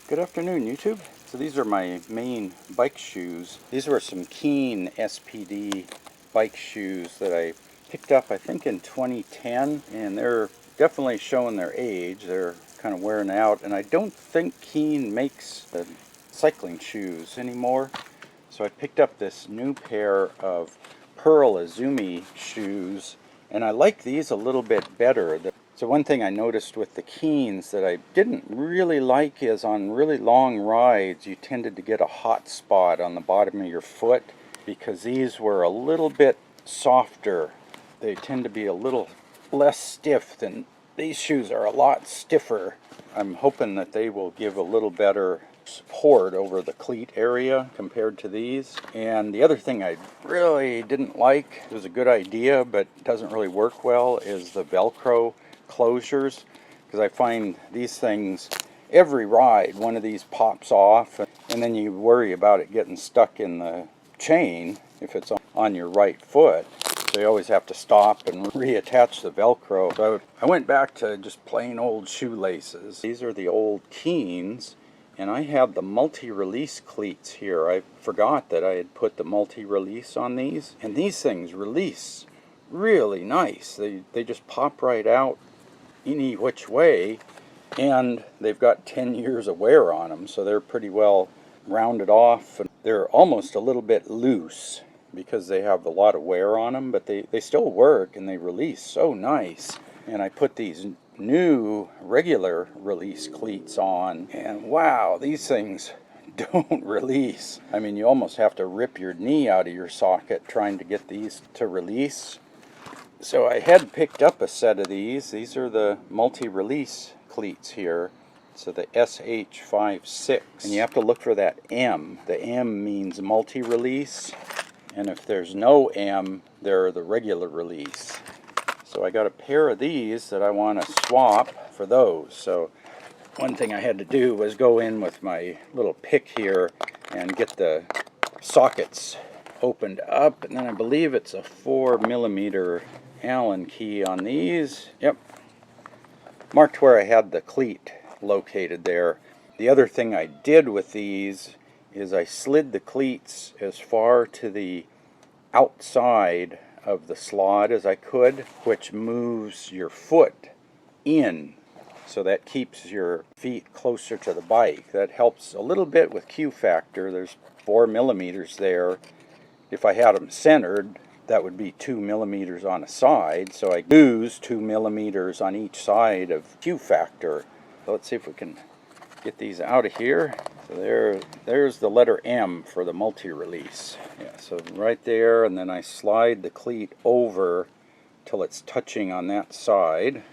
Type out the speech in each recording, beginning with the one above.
Good afternoon, YouTube. So these are my main bike shoes. These were some Keen SPD bike shoes that I picked up, I think, in 2010, and they're definitely showing their age. They're kind of wearing out, and I don't think Keen makes the cycling shoes anymore. So I picked up this new pair of Pearl Izumi shoes, and I like these a little bit better. So one thing I noticed with the Keens that I didn't really like is on really long rides you tended to get a hot spot on the bottom of your foot because these were a little bit softer. They tend to be a little less stiff than these shoes are a lot stiffer. I'm hoping that they will give a little better support over the cleat area compared to these. And the other thing I really didn't like, it was a good idea but doesn't really work well, is the Velcro closures, because I find these things, every ride one of these pops off and then you worry about it getting stuck in the chain if it's on your right foot. So you always have to stop and reattach the Velcro. So I went back to just plain old shoelaces. These are the old Keens, and I had the multi-release cleats here. I forgot that I had put the multi-release on these, and these things release really nice. They just pop right out any which way, and they've got 10 years of wear on them, so they're pretty well rounded off. And they're almost a little bit loose because they have a lot of wear on them, but they still work and they release so nice. And I put these new regular release cleats on, and wow, these things don't release. I mean, you almost have to rip your knee out of your socket trying to get these to release. So I had picked up a set of these. These are the multi-release cleats here. So the SH56. And you have to look for that M. The M means multi-release. And if there's no M, they're the regular release. So I got a pair of these that I want to swap for those. So one thing I had to do was go in with my little pick here and get the sockets opened up. And then I believe it's a 4mm Allen key on these. Yep. Marked where I had the cleat located there. The other thing I did with these is I slid the cleats as far to the outside of the slot as I could, which moves your foot in, so that keeps your feet closer to the bike. That helps a little bit with Q factor. There's 4mm there. If I had them centered, that would be 2mm on a side, so I lose 2mm on each side of Q factor. So let's see if we can get these out of here. So there's the letter M for the multi-release. Yeah, so right there, and then I slide the cleat over till it's touching on that side.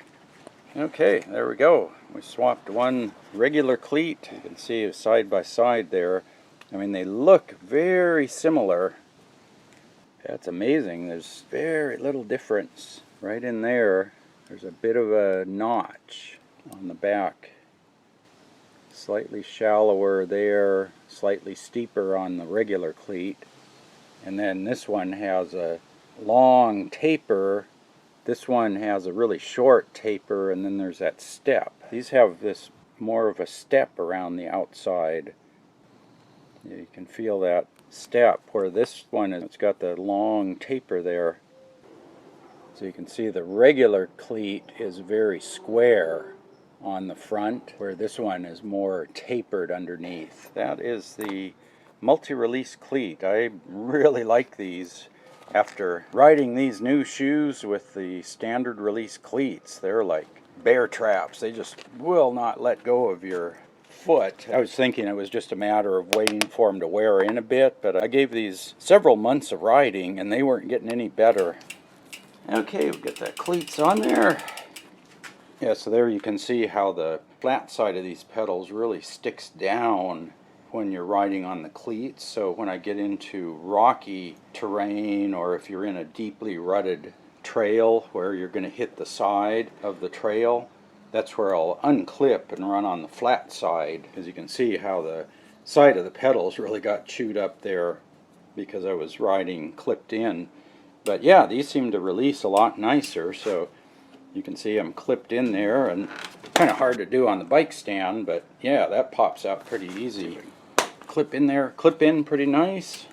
Okay, there we go. We swapped one regular cleat. You can see side by side there. I mean, they look very similar. That's amazing. There's very little difference. Right in there, there's a bit of a notch on the back. Slightly shallower there, slightly steeper on the regular cleat. And then this one has a long taper. This one has a really short taper, and then there's that step. These have this more of a step around the outside. You can feel that step, where this one, it's got the long taper there. So you can see the regular cleat is very square on the front, where this one is more tapered underneath. That is the multi-release cleat. I really like these. After riding these new shoes with the standard release cleats, they're like bear traps. They just will not let go of your foot. I was thinking it was just a matter of waiting for them to wear in a bit, but I gave these several months of riding and they weren't getting any better. Okay, we'll get the cleats on there. Yeah, so there you can see how the flat side of these pedals really sticks down when you're riding on the cleats. So when I get into rocky terrain, or if you're in a deeply rutted trail where you're going to hit the side of the trail, that's where I'll unclip and run on the flat side. As you can see how the side of the pedals really got chewed up there because I was riding clipped in. But yeah, these seem to release a lot nicer. So You can see I'm clipped in there, and kind of hard to do on the bike stand, but yeah, that pops out pretty easy. Clip in there, clip in pretty nice,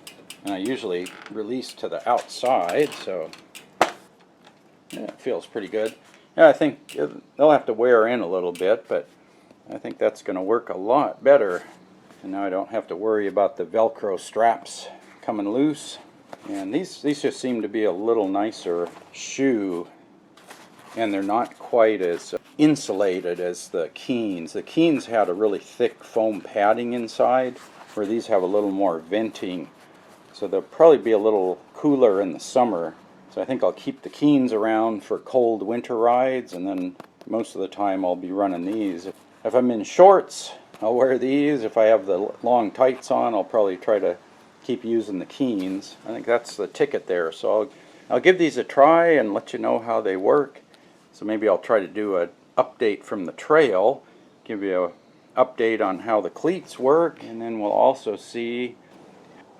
and I usually release to the outside, so yeah, it feels pretty good. Yeah, I think they'll have to wear in a little bit, but I think that's going to work a lot better. And now I don't have to worry about the Velcro straps coming loose. And these just seem to be a little nicer shoe, and they're not quite as insulated as the Keens. The Keens had a really thick foam padding inside, where these have a little more venting. So they'll probably be a little cooler in the summer. So I think I'll keep the Keens around for cold winter rides, and then most of the time I'll be running these. If I'm in shorts, I'll wear these. If I have the long tights on, I'll probably try to keep using the Keens. I think that's the ticket there. So I'll give these a try and let you know how they work. So maybe I'll try to do an update from the trail, give you an update on how the cleats work, and then we'll also see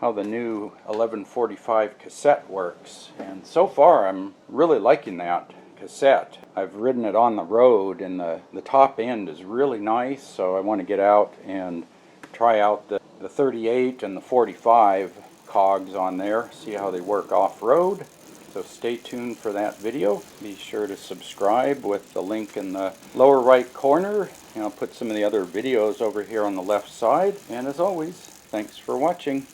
how the new 1145 cassette works. And so far I'm really liking that cassette. I've ridden it on the road, and the top end is really nice, so I want to get out and try out the 38 and the 45 cogs on there, see how they work off-road. So stay tuned for that video. Be sure to subscribe with the link in the lower right corner, and I'll put some of the other videos over here on the left side. And as always, thanks for watching.